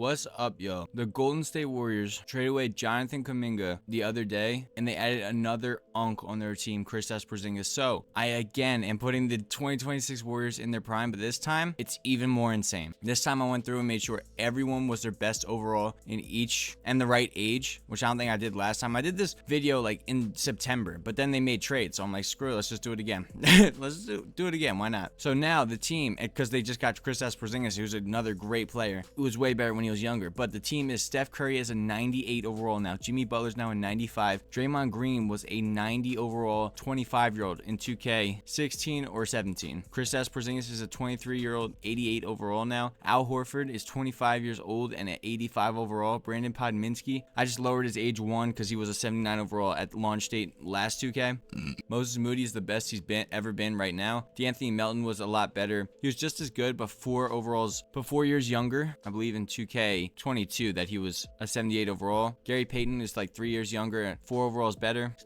What's up, yo? The Golden State Warriors traded away Jonathan Kuminga the other day, and they added another unk on their team, Kristaps Porsingus. So I again am putting the 2026 Warriors in their prime, but this time it's even more insane. This time I went through and made sure everyone was their best overall in each and the right age, which I don't think I did last time. I did this video like in September, but then they made trades, so I'm like, screw it, let's just do it again. Let's do it again. Why not? So now the team, because they just got Kristaps Porsingus, who's another great player, who was way better when he was younger. But the team is Steph Curry is a 98 overall now. Jimmy Butler's now a 95. Draymond Green was a 90 overall 25-year-old in 2K 16 or 17. Kristaps Porsingus is a 23-year-old 88 overall now. Al Horford is 25 years old and at 85 overall. Brandon Podminski, I just lowered his age one because he was a 79 overall at launch date last 2K. Moses Moody is the best he's ever been right now. D'Anthony Melton was a lot better. He was just as good, but 4 overalls, but 4 years younger. I believe in 2K22 that he was a 78 overall. Gary Payton is like 3 years younger and 4 overalls better.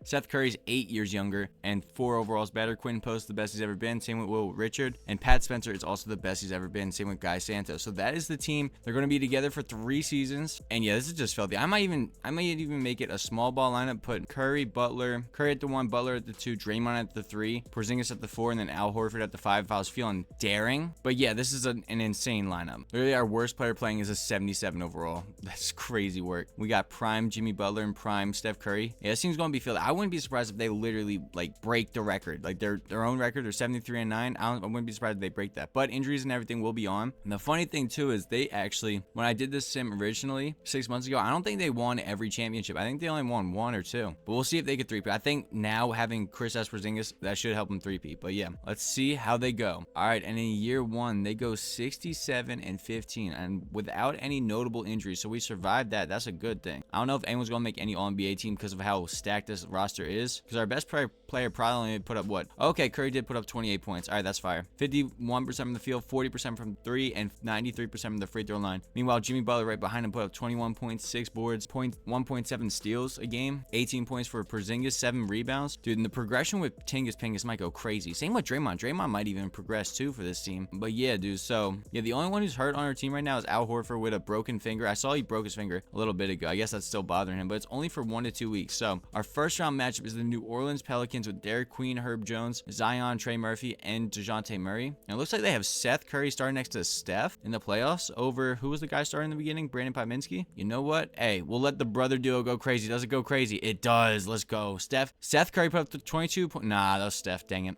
Seth Curry's 8 years younger and 4 overalls better. Quentin Post, the best he's ever been. Same with Will Richard. And Pat Spencer is also the best he's ever been. Same with Guy Santos. So that is the team. They're going to be together for 3 seasons. And yeah, this is just filthy. I might even make it a small ball lineup. Put Curry at the 1, Butler at the 2, Draymond at the 3, Porzingis at the 4, and then Al Horford at the 5 if I was feeling daring. But yeah, this is an insane lineup. Literally, our worst player playing is a 77 overall. That's crazy work. We got prime Jimmy Butler and prime Steph Curry. Yeah, this team's going to be filled. I wouldn't be surprised if they literally like break the record, like their own record, or 73-9. I wouldn't be surprised if they break that. But injuries and everything will be on. And the funny thing too is they actually, when I did this sim originally 6 months ago, I don't think they won every championship. I think they only won 1 or 2. But we'll see if they could 3-peat. I think now having Kristaps Porsingus, that should help them 3-peat. But yeah, let's see how they go. All right, and in year 1, they go 67-15, and without any notable injuries. So we survived that. That's a good thing. I don't know if anyone's gonna make any All-NBA team because of how stacked this roster is. Because our best player probably only put up what? Okay, Curry did put up 28 points. All right, that's fire. 51% from the field, 40% from 3, and 93% from the free throw line. Meanwhile, Jimmy Butler right behind him put up 21 points, 6 boards, 1.7 steals a game, 18 points for Porzingis, 7 rebounds. Dude, and the progression with Pingus might go crazy. Same with Draymond. Draymond might even progress too for this team. But yeah, dude. So yeah, the only one who's hurt on our team right now is Al Horford with a broken finger. I saw he broke his finger a little bit ago. I guess that's still bothering him, but it's only for 1 to 2 weeks. So our first round matchup is the New Orleans Pelicans with Derek Queen, Herb Jones, Zion, Trey Murphy, and DeJounte Murray. And it looks like they have Seth Curry starting next to Steph in the playoffs over, who was the guy starting in the beginning? Brandon Podminski. You know what? Hey, we'll let the brother duo go crazy. Does it go crazy? It does. Let's go. Seth Curry put up the 22 points. Nah, that was Steph. Dang it.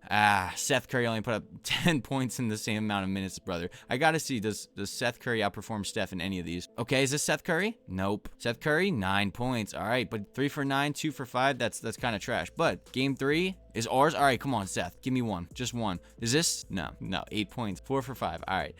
Seth Curry only put up 10 points in the same amount of minutes, brother. I gotta see, does Seth Curry outperform Steph in any of these? Okay, is this Seth Curry? Nope. Seth Curry, 9 points. All right, but 3 for 9, 2 for 5. That's kind of trash. But game 3 is ours. All right, come on, Seth. Give me 1. Just 1. Is this? No. 8 points. 4 for 5. All right.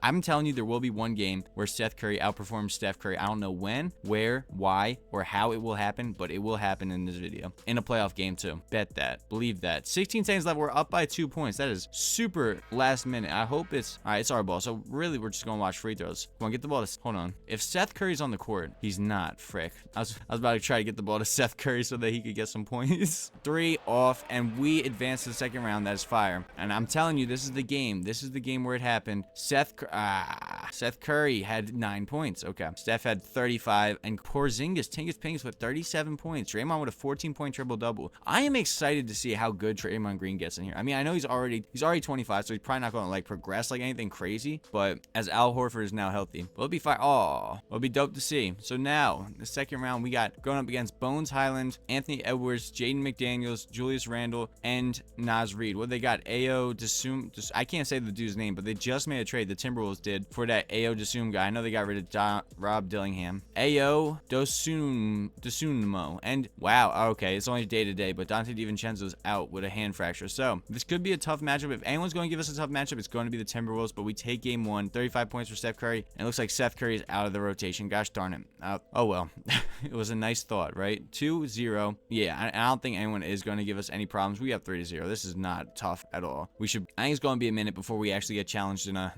I'm telling you, there will be one game where Seth Curry outperforms Steph Curry. I don't know when, where, why, or how it will happen, but it will happen in this video. In a playoff game, too. Bet that. Believe that. 16 seconds left. We're up by 2 points. That is super last minute. I hope it's... All right, it's our ball. So really, we're just going to watch free throws. Come on, get the ball to... Hold on. If Seth Curry's on the court, he's not. Frick. I was about to try to get the ball to Seth Curry so that he could get some points. 3 off, and we advance to the second round. That is fire. And I'm telling you, this is the game. This is the game where it happened. Seth Curry had 9 points. Okay. Steph had 35, and Tingus with 37 points. Draymond with a 14-point triple-double. I am excited to see how good Draymond Green gets in here. I mean, I know he's already 25, so he's probably not going to like progress like anything crazy, but as Al Horford is now healthy, it'll be fire. Oh, it'll be dope to see. So now, the second round, we got going up against Bones Highland, Anthony Edwards, Jaden McDaniels, Julius Randle, and Naz Reid. What they got? Ayo Desum. I can't say the dude's name, but they just made a trade. The Timberwolves did for that Ayo Desum guy. I know they got rid of Rob Dillingham. Ayo Dosunmo. And wow, okay, it's only day to day, but Dante DiVincenzo's out with a hand fracture. So this could be a tough matchup. If anyone's going to give us a tough matchup, it's going to be the Timberwolves. But we take game 1, 35 points for Steph Curry, and it looks like Seth Curry is out of the rotation. Gosh darn it. Oh well. It was a nice thought, right? 2-0. Yeah, I don't think anyone is going to give us any problems. We have 3-0. This is not tough at all. I think it's going to be a minute before we actually get challenged in a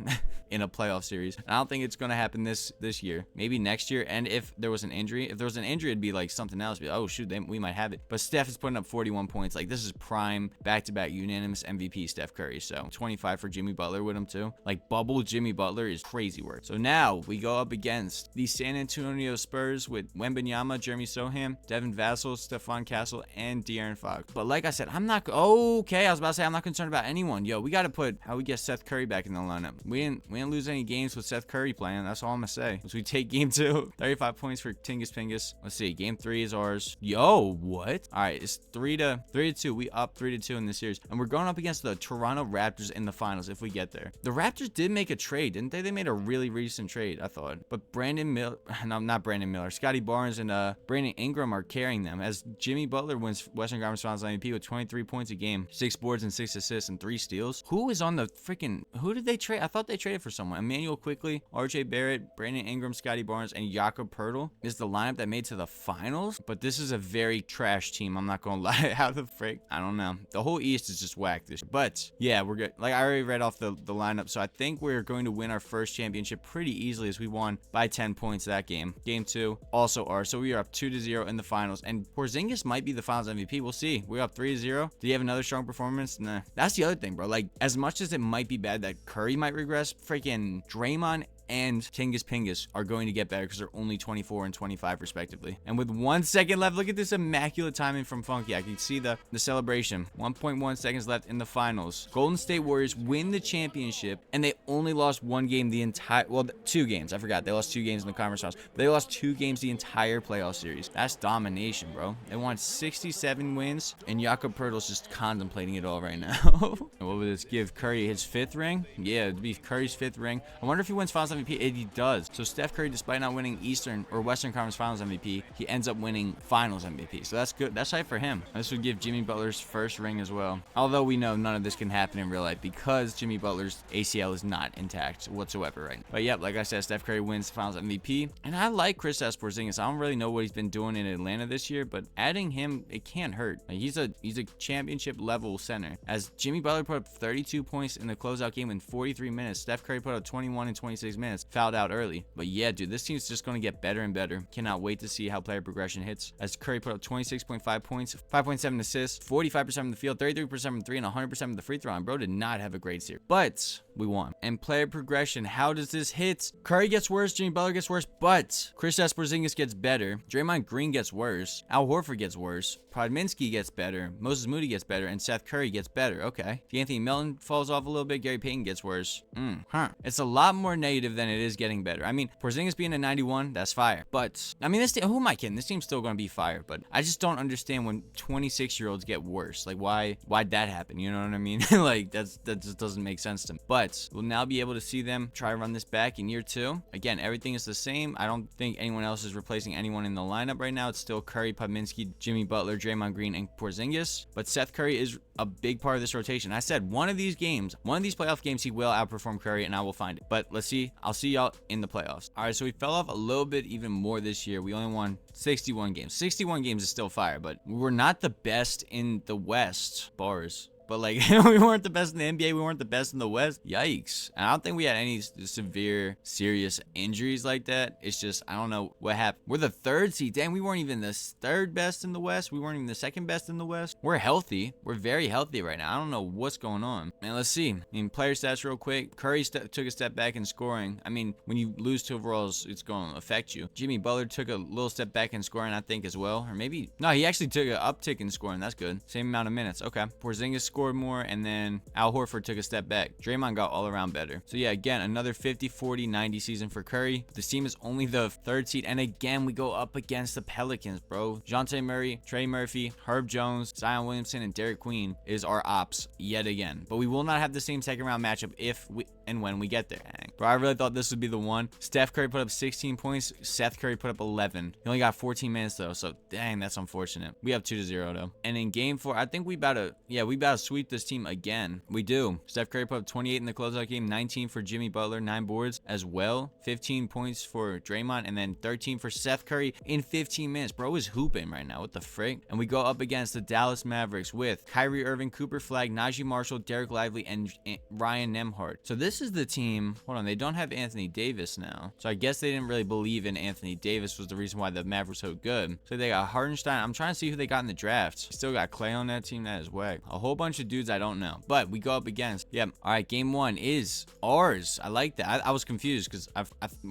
in a playoff series. And I don't think it's going to happen this year. Maybe next year. And if there was an injury, it'd be like something else. Be like, oh shoot, we might have it. But Steph is putting up 41 points. Like, this is prime back-to-back unanimous MVP Steph Curry. So 25 for Jimmy Butler with him too. Like, bubble Jimmy Butler is crazy work. So now Now we go up against the San Antonio Spurs with Wembanyama, Jeremy Sohan, Devin Vassell, Stephon Castle, and De'Aaron Fox. But like I said, I'm not okay. I was about to say I'm not concerned about anyone. Yo, we got to put how we get Seth Curry back in the lineup. We didn't lose any games with Seth Curry playing. That's all I'm gonna say. So we take game 2, 35 points for Tingus Pingus. Let's see, game 3 is ours. Yo, what? All right, it's 3-2. We up 3-2 in this series, and we're going up against the Toronto Raptors in the finals if we get there. The Raptors did make a trade, didn't they? They made a really recent trade, I thought. But not Brandon Miller, Scotty Barnes and Brandon Ingram are carrying them as Jimmy Butler wins Western Conference Finals MVP with 23 points a game, 6 boards and 6 assists and 3 steals. Who is on the freaking? Who did they trade? I thought they traded for someone. Emmanuel Quickly, RJ Barrett, Brandon Ingram, Scotty Barnes, and Jakob Poeltl is the lineup that made to the finals. But this is a very trash team. I'm not gonna lie. How the frick? I don't know. The whole East is just whack this year. But yeah, we're good. Like I already read off the lineup, so I think we're going to win our first championship pretty easily as we won by 10 points that game. Game 2 also ours. So we are up 2-0 in the finals, and Porzingis might be the finals MVP. We'll see. We're up 3-0. Did he have another strong performance? Nah. That's the other thing, bro. Like as much as it might be bad that Curry might regress, freaking Draymond and Tingus Pingus are going to get better because they're only 24 and 25 respectively. And with 1 second left, look at this immaculate timing from Funky. I can see the celebration. 1.1 seconds left in the finals. Golden State Warriors win the championship, and they only lost 1 game the entire, well, 2 games. I forgot. They lost 2 games in the conference finals. But they lost 2 games the entire playoff series. That's domination, bro. They won 67 wins, and Jakob Poeltl's just contemplating it all right now. What would this give Curry? His 5th ring? Yeah, it'd be Curry's 5th ring. I wonder if he wins finals MVP. He does. So Steph Curry, despite not winning Eastern or Western Conference Finals MVP, he ends up winning Finals MVP. So that's good. That's hype for him. This would give Jimmy Butler's 1st ring as well. Although we know none of this can happen in real life because Jimmy Butler's ACL is not intact whatsoever right now. But yep, like I said, Steph Curry wins Finals MVP. And I like Kristaps Porsingus. I don't really know what he's been doing in Atlanta this year, but adding him, it can't hurt. Like, he's a championship level center. As Jimmy Butler put up 32 points in the closeout game in 43 minutes, Steph Curry put up 21 in 26 minutes. Fouled out early. But yeah, dude, this team's just going to get better and better. Cannot wait to see how player progression hits. As Curry put up 26.5 points, 5.7 assists, 45% from the field, 33% from 3, and 100% from the free throw. And bro did not have a great series. But we won. And player progression, how does this hit? Curry gets worse, Jimmy Butler gets worse, but Kristaps Porsingus gets better. Draymond Green gets worse. Al Horford gets worse. Podminski gets better. Moses Moody gets better. And Seth Curry gets better. Okay. Anthony Melton falls off a little bit. Gary Payton gets worse. It's a lot more negative than it is getting better. I mean, Porzingis being a 91, that's fire. But, I mean, this team, who am I kidding? This team's still going to be fire. But I just don't understand when 26-year-olds get worse. Like, why'd that happen? You know what I mean? Like, that just doesn't make sense to me. But we'll now be able to see them try to run this back in year 2. Again, everything is the same. I don't think anyone else is replacing anyone in the lineup right now. It's still Curry, Podminski, Jimmy Butler, Draymond Green, and Porzingis. But Seth Curry is a big part of this rotation. I said one of these playoff games, he will outperform Curry, and I will find it. But let's see. I'll see y'all in the playoffs. All right, so we fell off a little bit even more this year. We only won 61 games. 61 games is still fire, but we were not the best in the West. Bars. But like, we weren't the best in the NBA. We weren't the best in the West. Yikes. And I don't think we had any severe, serious injuries like that. It's just, I don't know what happened. We're the 3rd seed. Damn, we weren't even the 3rd best in the West. We weren't even the 2nd best in the West. We're healthy. We're very healthy right now. I don't know what's going on. Man, let's see. I mean, player stats real quick. Curry took a step back in scoring. I mean, when you lose 2 overalls, it's going to affect you. Jimmy Butler took a little step back in scoring, I think, as well. Or maybe, no, he actually took an uptick in scoring. That's good. Same amount of minutes. Okay. Porzingis scored more, and then Al Horford took a step back. Draymond got all around better. So yeah, again, another 50, 40, 90 season for Curry. This team is only the 3rd seed, and again, we go up against the Pelicans, bro. Dejounte Murray, Trey Murphy, Herb Jones, Zion Williamson, and Derek Queen is our ops yet again. But we will not have the same 2nd round matchup if we and when we get there. Dang. Bro, I really thought this would be the one. Steph Curry put up 16 points. Seth Curry put up 11. He only got 14 minutes though, so dang, that's unfortunate. We have 2-0 though. And in game 4, I think we about to sweep this team again. We do. Steph Curry put up 28 in the closeout game, 19 for Jimmy Butler, 9 boards as well, 15 points for Draymond, and then 13 for Seth Curry in 15 minutes. Bro is hooping right now. What the frick? And we go up against the Dallas Mavericks with Kyrie Irving, Cooper Flag, Najee Marshall, Derek Lively, and Ryan Nembhard. So this this is the team. Hold on, they don't have Anthony Davis now. So I guess they didn't really believe in Anthony Davis was the reason why the Mavs were so good. So they got Hardenstein. I'm trying to see who they got in the draft. Still got Clay on that team. That is whack. A whole bunch of dudes I don't know. But we go up against. Yep. All right, game 1 is ours. I like that. I was confused because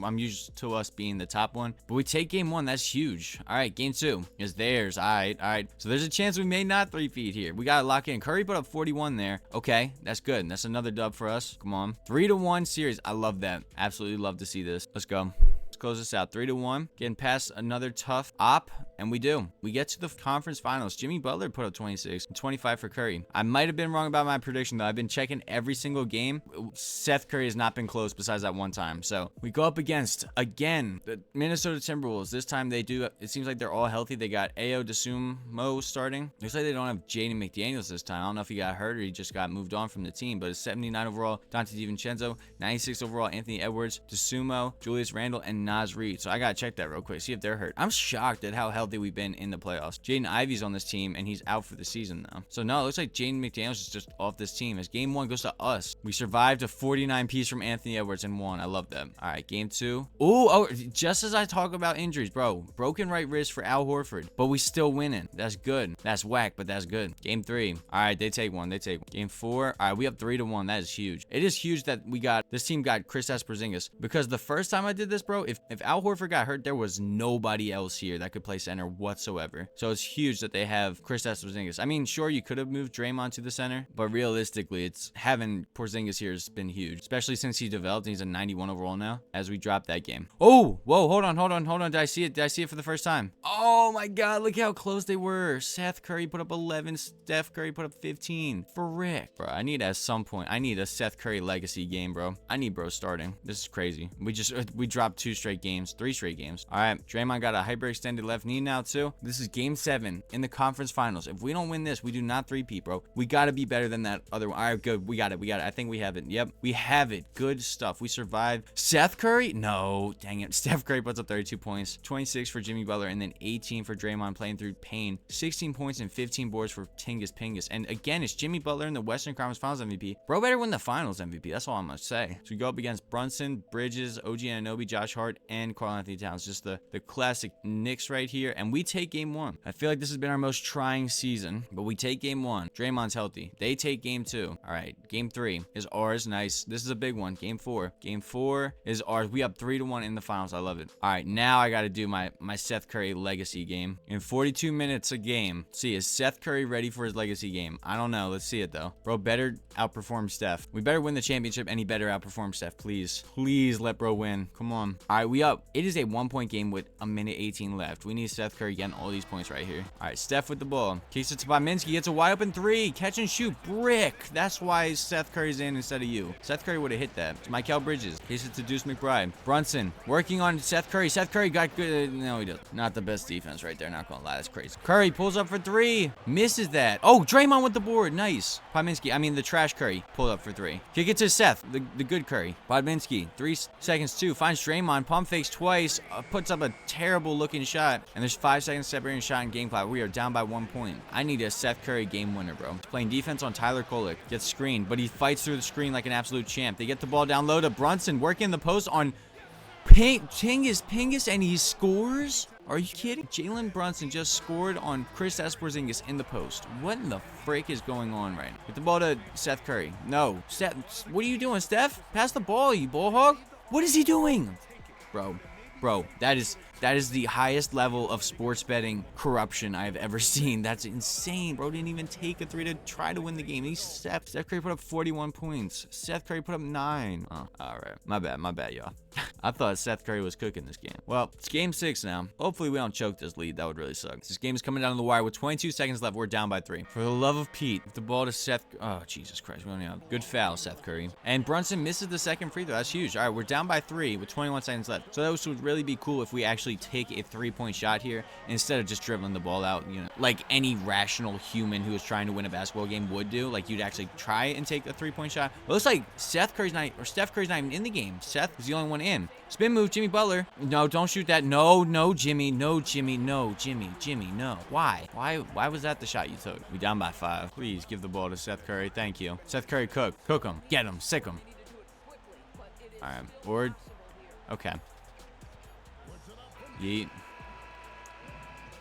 I'm used to us being the top one. But we take game 1. That's huge. All right, game 2 is theirs. All right. So there's a chance we may not 3-peat here. We got to lock in. Curry put up 41 there. Okay, that's good. That's another dub for us. Come on. 3-1 series. I love that. Absolutely love to see this. Let's go. Let's close this out. 3-1. Getting past another tough op. And we do. We get to the conference finals. Jimmy Butler put up 26 and 25 for Curry. I might have been wrong about my prediction, though. I've been checking every single game. Seth Curry has not been close besides that one time. So we go up against, again, the Minnesota Timberwolves. This time they do. It seems like they're all healthy. They got Ayo Dosunmu starting. Looks like they don't have Jaden McDaniels this time. I don't know if he got hurt or he just got moved on from the team. But it's 79 overall, Dante DiVincenzo. 96 overall, Anthony Edwards, Dosunmu, Julius Randle, and Naz Reid. So I got to check that real quick. See if they're hurt. I'm shocked at how healthy we've been in the playoffs. Jaden Ivey's on this team and he's out for the season though. So no, it looks like Jaden McDaniels is just off this team as game 1 goes to us. We survived a 49 piece from Anthony Edwards and won. I love that. All right, game 2. Oh, just as I talk about injuries, bro, broken right wrist for Al Horford, but we still winning. That's good. That's whack, but that's good. Game 3. All right, they take one. Game 4. All right, we up 3-1. That is huge. It is huge that this team got Kristaps Porsingus because the first time I did this, bro, if Al Horford got hurt, there was nobody else here that could play center whatsoever. So it's huge that they have Kristaps Porsingus. I mean, sure, you could have moved Draymond to the center, but realistically, it's having Porzingis here has been huge, especially since he developed and he's a 91 overall now as we drop that game. Oh, whoa, hold on. Did I see it for the first time? Oh my God, look how close they were. Seth Curry put up 11. Steph Curry put up 15. Frick. Bro, I need at some point, I need a Seth Curry legacy game, bro. I need bro starting. This is crazy. We dropped 3 straight games. All right, Draymond got a hyperextended left knee now too. This is game 7 in the conference finals. If we don't win this, we do not 3-peat, bro. We got to be better than that other one. All right, good. We got it. I think we have it. Yep, we have it. Good stuff. We survived. Seth Curry? No, dang it. Steph Curry puts up 32 points, 26 for Jimmy Butler, and then 18 for Draymond playing through pain. 16 points and 15 boards for Tingus Pingus. And again, it's Jimmy Butler in the Western Conference Finals MVP. Bro better win the Finals MVP. That's all I'm going to say. So we go up against Brunson, Bridges, OG Anunoby, Josh Hart, and Karl-Anthony Towns. Just the classic Knicks right here. And we take game 1. I feel like this has been our most trying season, but we take game 1. Draymond's healthy. They take game 2. All right, game 3 is ours. Nice. This is a big one. Game 4. Game 4 is ours. We up 3-1 in the finals. I love it. All right, now I got to do my Seth Curry legacy game. In 42 minutes a game. See, is Seth Curry ready for his legacy game? I don't know. Let's see it, though. Bro better outperform Steph. We better win the championship, and he better outperform Steph. Please. Please let bro win. Come on. All right, we up. It is a 1-point game with a minute 18 left. We need Seth Curry getting all these points right here. All right, Steph with the ball. Kicks it to Pominski. Gets a wide open 3. Catch and shoot. Brick. That's why Seth Curry's in instead of you. Seth Curry would have hit that. It's Mikal Bridges. Kicks it to Deuce McBride. Brunson working on Seth Curry. Seth Curry got good. No, he doesn't. Not the best defense right there. Not gonna lie. That's crazy. Curry pulls up for 3. Misses that. Oh, Draymond with the board. Nice. Pominski. I mean, the trash Curry pulled up for 3. Kick it to Seth. The good Curry. Pominski. 3 seconds 2. Finds Draymond. Pump fakes twice. Puts up a terrible looking shot. And there's 5 seconds separating shot and game clock. We are down by 1 point. I need a Seth Curry game winner, bro. He's playing defense on Tyler Kolek. Gets screened, but he fights through the screen like an absolute champ. They get the ball down low to Brunson, working the post on Pingus, and he scores? Are you kidding? Jalen Brunson just scored on Kristaps Porsingus in the post. What in the frick is going on right now? Get the ball to Seth Curry. No. Steph, what are you doing, Steph? Pass the ball, you ball hog. What is he doing? Bro, that is the highest level of sports betting corruption I've ever seen. That's insane. Bro didn't even take a 3 to try to win the game. Steph Curry put up 41 points. Seth Curry put up 9. Oh, all right. My bad, y'all. I thought Seth Curry was cooking this game. Well, it's game 6 now. Hopefully we don't choke this lead. That would really suck. This game is coming down to the wire with 22 seconds left. We're down by 3. For the love of Pete, the ball to Seth. Oh, Jesus Christ. We only have good foul, Seth Curry. And Brunson misses the second free throw. That's huge. All right, we're down by 3 with 21 seconds left. So that would really be cool if we actually take a 3-point shot here instead of just dribbling the ball out, you know, like any rational human who is trying to win a basketball game would do. Like, you'd actually try and take a 3-point shot. But it looks like Steph Curry's not even in the game. Seth is the only one in. Spin move, Jimmy Butler. No, don't shoot that. No, Jimmy. No, Jimmy. No, Jimmy. No. Why was that the shot you took? We down by 5. Please give the ball to Seth Curry. Thank you. Seth Curry, cook him. Get him. Sick him. All right. Or, okay. Yeet.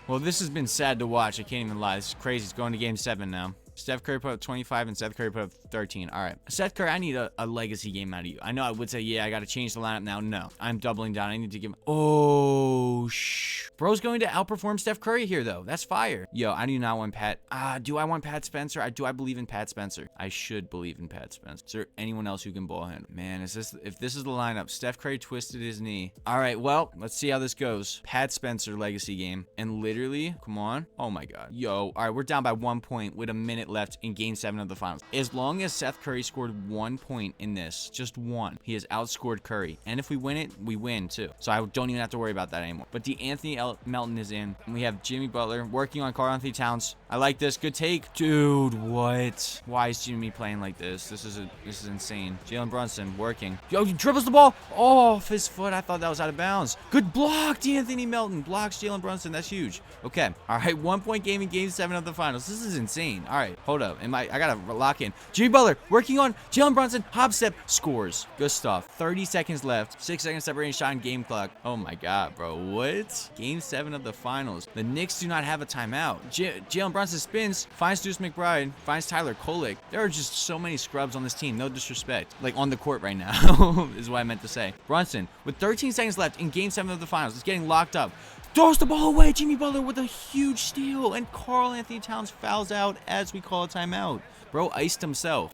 Well, this has been sad to watch. I can't even lie. This is crazy. It's going to game 7 now. Steph Curry put up 25 and Seth Curry put up 13. All right. Seth Curry, I need a legacy game out of you. I know I would say, yeah, I got to change the lineup now. No. I'm doubling down. I need to give him. Oh, Bro's going to outperform Steph Curry here, though. That's fire. Yo, I do not want Pat. Do I want Pat Spencer? Do I believe in Pat Spencer? I should believe in Pat Spencer. Is there anyone else who can ball handle? Man, if this is the lineup, Steph Curry twisted his knee. All right, well, let's see how this goes. Pat Spencer legacy game. And literally, come on. Oh, my God. Yo, all right, we're down by 1 point with a minute left in game 7 of the finals. As long as Seth Curry scored 1 point in this, just 1, he has outscored Curry. And if we win it, we win too. So I don't even have to worry about that anymore. But Anthony Melton is in. And we have Jimmy Butler working on Karl-Anthony Towns. I like this. Good take. Dude, what? Why is Jimmy playing like this? This is insane. Jalen Brunson working. Yo, he dribbles the ball. Oh, off his foot. I thought that was out of bounds. Good block. Anthony Melton blocks Jalen Brunson. That's huge. Okay. All right. 1 point game in game 7 of the finals. This is insane. All right. Hold up. I gotta lock in. Jimmy Butler working on Jalen Brunson. Hop step. Scores. Good stuff. 30 seconds left. 6 seconds separating shot and game clock. Oh my God, bro. What? Game 7 of the finals. The Knicks do not have a timeout. Jalen Brunson spins. Finds Deuce McBride. Finds Tyler Kolek. There are just so many scrubs on this team. No disrespect. Like on the court right now is what I meant to say. Brunson with 13 seconds left in game 7 of the finals. It's getting locked up. Throws the ball away. Jimmy Butler with a huge steal. And Karl-Anthony Towns fouls out as we call a timeout. Bro iced himself.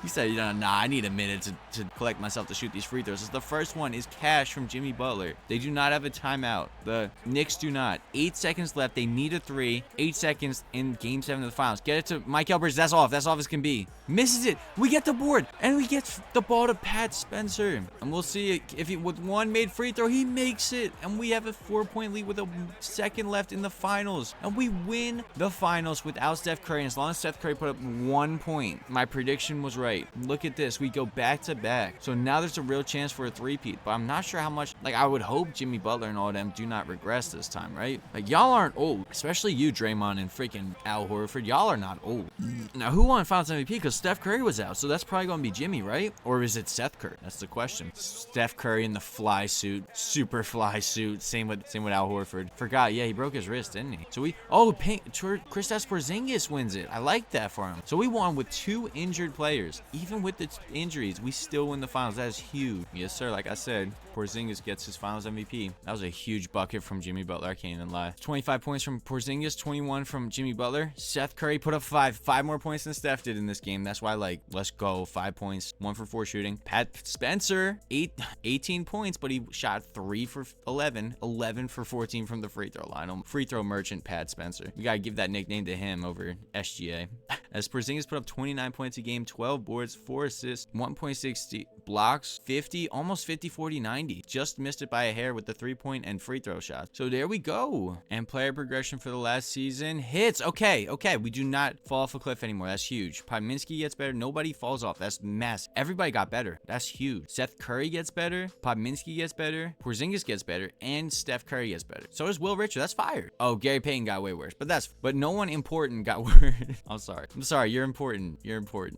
He said, nah, I need a minute to collect myself to shoot these free throws. The first one is cash from Jimmy Butler. They do not have a timeout. The Knicks do not. 8 seconds left. They need a 3. 8 seconds in game 7 of the finals. Get it to Mike Bridges. That's off. That's off as can be. Misses it. We get the board. And we get the ball to Pat Spencer. And we'll see if he, with one made free throw, he makes it. And we have a 4-point lead with a second left in the finals. And we win the finals without Steph Curry. And as long as Steph Curry put up 1 point, my prediction was right. Look at this. We go back to back. So now there's a real chance for a three-peat. But I'm not sure how much. Like, I would hope Jimmy Butler and all of them do not regress this time, right? Like, y'all aren't old. Especially you, Draymond and freaking Al Horford. Y'all are not old. Now, who won Finals MVP? Because Steph Curry was out. So that's probably going to be Jimmy, right? Or is it Seth Curry? That's the question. Steph Curry in the fly suit. Super fly suit. Same with Al Horford. Forgot. Yeah, he broke his wrist, didn't he? So Kristaps Porsingus wins it. I like that for him. So we won with 2 injured players. Even with the injuries, we still win the finals. That is huge. Yes, sir. Like I said, Porzingis gets his finals MVP. That was a huge bucket from Jimmy Butler. I can't even lie. 25 points from Porzingis, 21 from Jimmy Butler. Seth Curry put up 5 more points than Steph did in this game. That's why, like, let's go. 5 points, 1 for 4 shooting. Pat Spencer, 18 points, but he shot 3 for 11, 11 for 14 from the free throw line. Free throw merchant Pat Spencer. We gotta give that nickname to him over SGA. As Porzingis put up 29 points a game, 12 boards, 4 assists, 1.60 blocks, 50, almost 50, 40, 90. Just missed it by a hair with the 3-point and free throw shots. So there we go. And player progression for the last season hits. Okay. We do not fall off a cliff anymore. That's huge. Podminski gets better. Nobody falls off. That's massive. Everybody got better. That's huge. Seth Curry gets better. Podminski gets better. Porzingis gets better. And Steph Curry gets better. So does Will Richard. That's fire. Oh, Gary Payton got way worse. But no one important got worse. I'm sorry. You're important.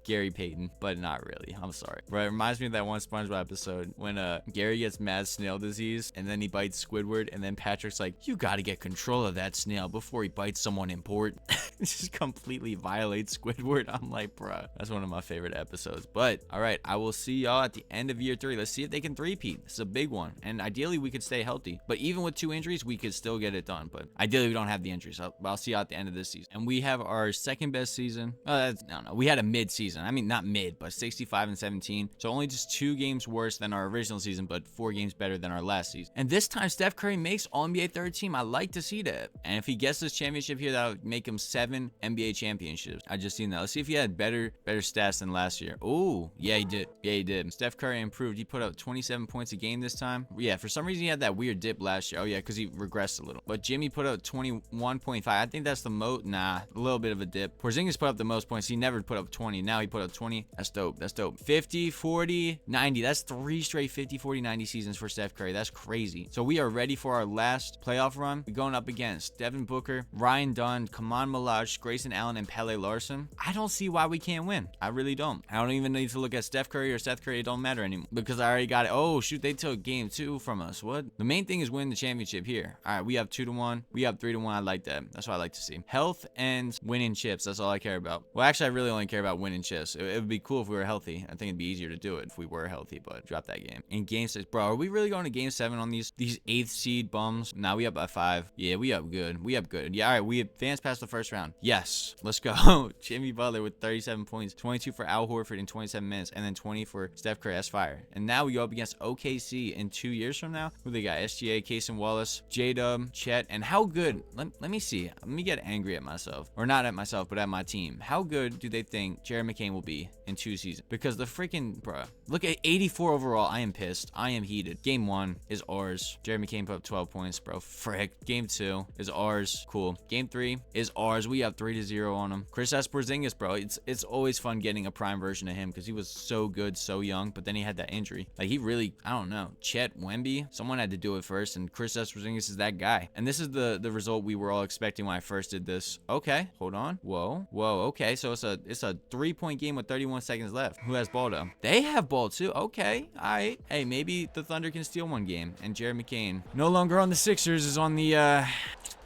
Gary Payton. But not really. I'm sorry. But it reminds me of that one SpongeBob episode when Gary gets mad snail disease and then he bites Squidward and then Patrick's like, you gotta get control of that snail before he bites someone important. Just completely violates Squidward. I'm like, bruh, that's one of my favorite episodes. But all right, I will see y'all at the end of year 3. Let's see if they can three-peat. This is a big one, and ideally we could stay healthy, but even with 2 injuries we could still get it done. But ideally we don't have the injuries. I'll see y'all at the end of this season. And we have our second best season. No, we had a mid season. I mean, not mid, but 65 and 17. So only just 2 games worse than our original season, but 4 games better than our last season. And this time Steph Curry makes All-NBA third team. I like to see that. And if he gets this championship here, that'll make him 7 NBA championships. I just seen that. Let's see if he had better stats than last year. Oh, yeah, he did. Steph Curry improved. He put up 27 points a game this time. Yeah, for some reason he had that weird dip last year. Oh yeah, because he regressed a little. But Jimmy put up 21.5. I think that's the most. Nah, a little bit of a dip. Porzingis put up the most points. He never put up 20. Now he put up 20. That's dope. That's dope. 50, 40, 90. That's 3 straight 50, 40, 90 seasons for Steph Curry. That's crazy. So we are ready for our last playoff run. We're going up against Devin Booker, Ryan Dunn, Kaman Malaj, Grayson Allen, and Pele Larson. I don't see why we can't win. I really don't. I don't even need to look at Steph Curry or Seth Curry. It don't matter anymore because I already got it. Oh, shoot. They took game 2 from us. What? The main thing is win the championship here. All right. We have 2-1. We have 3-1. I like that. That's what I like to see. Health and winning chips. That's all I care about. Well, actually, I really only care about winning chips. It would be cool if we were healthy. I think it'd be easier to do it if we were healthy, but drop that game. In game 6, bro, are we really going to game 7 on these 8th seed bums? Nah, we up by 5. Yeah, we up good. We up good. Yeah, all right. We advanced past the first round. Yes. Let's go. Jimmy Butler with 37 points, 22 for Al Horford in 27 minutes, and then 20 for Steph Curry. That's fire. And now we go up against OKC in 2 years from now. Who they got? SGA, Casey Wallace, J-Dub, Chet, and how good? Let me see. Let me get angry at myself. Or not at myself, but at my team. How good do they think Jared McCain will be in 2 seasons? Because the freaking, bruh, look at 84 overall. I am pissed. I am heated. Game 1 is ours. Jared McCain put up 12 points, bro. Frick. Game 2 is ours. Cool. Game 3 is ours. We have 3-0 on him. Kristaps Porsingus, bro. It's always fun getting a prime version of him because he was so good, so young, but then he had that injury. Like, he really, I don't know. Chet Wemby, someone had to do it first, and Kristaps Porsingus is that guy. And this is the result we were all expecting when I first did this. Okay, hold on. Whoa. Okay, so it's a 3-point game with 31 seconds left. Who has ball though? They have ball too. Okay, all right. Hey, maybe the Thunder can steal one game. And Jared McCain, no longer on the Sixers, is on the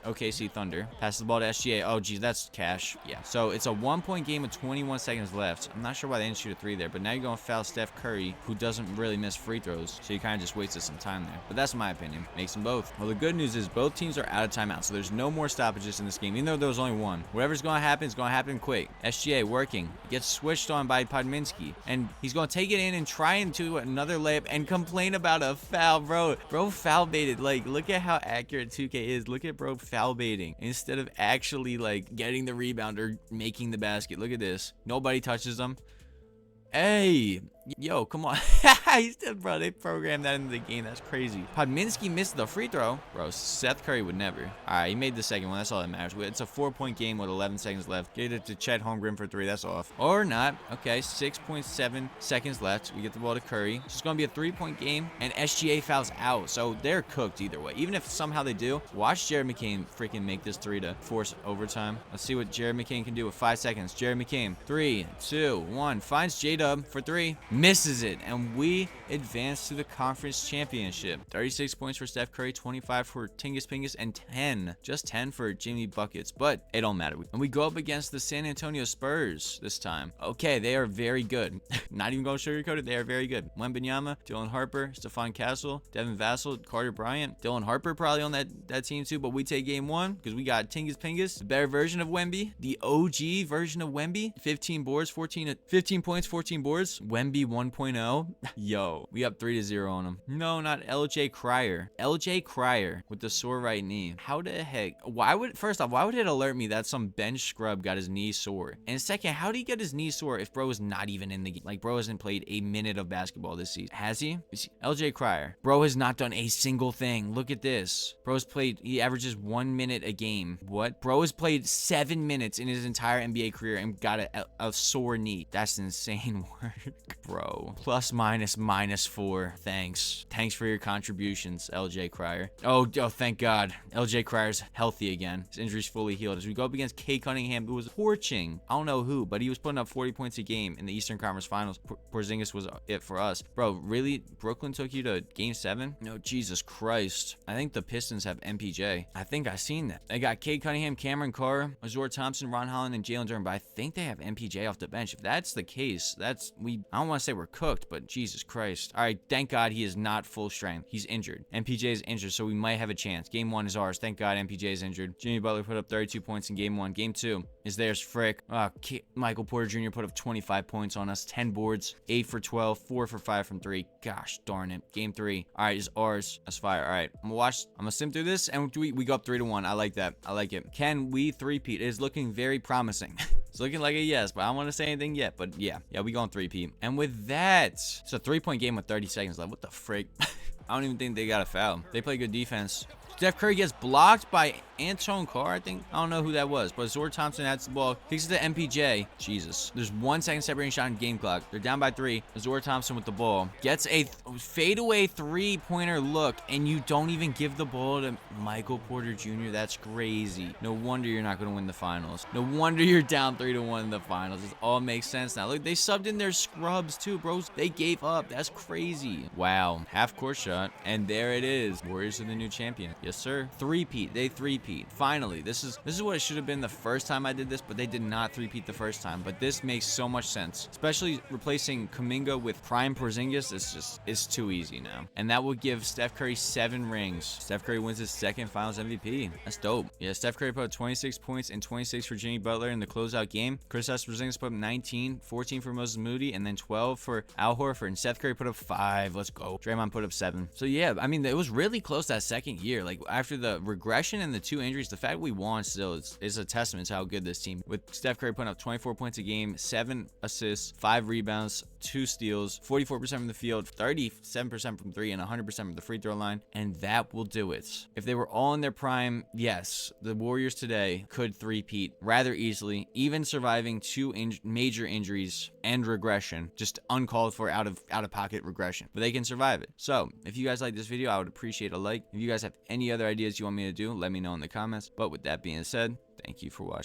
OKC Thunder. Passes the ball to SGA. Oh, geez, that's cash. Yeah. So it's a 1-point game with 21 seconds left. I'm not sure why they didn't shoot a 3 there, but now you're going to foul Steph Curry, who doesn't really miss free throws. So you kind of just wasted some time there. But that's my opinion. Makes them both. Well, the good news is both teams are out of timeout, so there's no more stoppages in this game, even though there was only one. Whatever's going to happen is going to happen quick. SGA working. Gets switched on by Podminski, and he's going to take it in and try into another layup and complain about a foul, bro. Bro foul baited. Like, look at how accurate 2K is. Look at bro foul baiting instead of actually like getting the rebound or making the basket. Look at this. Nobody touches them. Hey, yo, come on. He said, bro, they programmed that into the game. That's crazy. Podminski missed the free throw. Bro, Seth Curry would never. All right, he made the second one. That's all that matters. It's a 4-point game with 11 seconds left. Get it to Chet Holmgren for 3. That's off. Or not. Okay, 6.7 seconds left. We get the ball to Curry. It's going to be a 3-point game, and SGA fouls out. So they're cooked either way. Even if somehow they do, watch Jared McCain freaking make this 3 to force overtime. Let's see what Jared McCain can do with 5 seconds. Jared McCain, 3, 2, 1. Finds J-Dub for 3. Misses it, and we advance to the conference championship. 36 points for Steph Curry, 25 for Tingus Pingus, and 10, just 10 for Jimmy Buckets, but it don't matter. And we go up against the San Antonio Spurs this time. Okay, they are very good. Not even going to sugarcoat it, they are very good. Wembanyama, Dylan Harper, Stephon Castle, Devin Vassell, Carter Bryant, Dylan Harper probably on that team too, but we take game 1 because we got Tingus Pingus, the better version of Wemby, the OG version of Wemby. 15 boards, 15 points, 14 boards. Wemby 1.0. Yo, we up 3-0 on him. No, not LJ Cryer. LJ Cryer with the sore right knee. How the heck? First off, why would it alert me that some bench scrub got his knee sore? And second, how did he get his knee sore if bro is not even in the game? Like, bro hasn't played a minute of basketball this season. Has he? LJ Cryer. Bro has not done a single thing. Look at this. He averages 1 minute a game. What? Bro has played 7 minutes in his entire NBA career and got a sore knee. That's insane work. Bro, plus minus -4. Thanks for your contributions, LJ Cryer. Oh, thank God. LJ Cryer's healthy again. His injury's fully healed. As we go up against Kay Cunningham, who was torching. I don't know who, but he was putting up 40 points a game in the Eastern Conference Finals. Porzingis was it for us. Bro, really? Brooklyn took you to game 7? No, Jesus Christ. I think the Pistons have MPJ. I think I seen that. They got Kay Cunningham, Cameron Carr, Azor Thompson, Ron Holland, and Jalen Durham, but I think they have MPJ off the bench. If that's the case, I don't want to say we're cooked, but Jesus Christ. All right, thank God he is not full strength. He's injured. MPJ is injured, so we might have a chance. Game 1 is ours. Thank God MPJ is injured. Jimmy Butler put up 32 points in game 1. Game 2 is theirs. Frick. Michael Porter Jr. put up 25 points on us. 10 boards. 8 for 12. 4 for 5 from 3. Gosh darn it. Game 3. All right, is ours. That's fire. All right, I'm gonna sim through this, and we go up 3-1. I like that. I like it. Can we three-peat? It is looking very promising. It's looking like a yes, but I don't want to say anything yet. But yeah, we going 3-peat. And with that, it's a 3-point game with 30 seconds left. What the frick? I don't even think they got a foul. They play good defense. Steph Curry gets blocked by Antoine Carr, I think. I don't know who that was, but Zor Thompson has the ball. Kicks it to MPJ. Jesus. There's 1 second separating shot in game clock. They're down by 3. Zor Thompson with the ball. Gets a fadeaway 3-pointer look, and you don't even give the ball to Michael Porter Jr. That's crazy. No wonder you're not going to win the finals. No wonder you're down 3-1 in the finals. It all makes sense now. Look, they subbed in their scrubs too, bros. They gave up. That's crazy. Wow. Half court shot, and there it is. Warriors are the new champion. Yes, sir. Three-peat. They three-peat. Finally, this is what it should have been the first time I did this, but they did not three-peat the first time. But this makes so much sense, especially replacing Kuminga with prime Porzingis. It's too easy now, and that will give Steph Curry 7 rings. Steph Curry wins his 2nd Finals MVP. That's dope. Yeah, Steph Curry put up 26 points and 26 for Jimmy Butler in the closeout game. Kristaps Porsingus put up 19, 14 for Moses Moody, and then 12 for Al Horford. And Steph Curry put up 5. Let's go. Draymond put up 7. So yeah, I mean, it was really close that second year. Like after the regression and the 2 injuries, the fact we won still is a testament to how good this team. With Steph Curry putting up 24 points a game, 7 assists, 5 rebounds, 2 steals, 44% from the field, 37% from 3, and 100% from the free throw line. And that will do it. If they were all in their prime, yes, the Warriors today could three-peat rather easily, even surviving 2 major injuries and regression, just uncalled for out of pocket regression, but they can survive it. So if you guys like this video, I would appreciate a like. If you guys have any other ideas you want me to do, let me know in the comments. But with that being said, thank you for watching.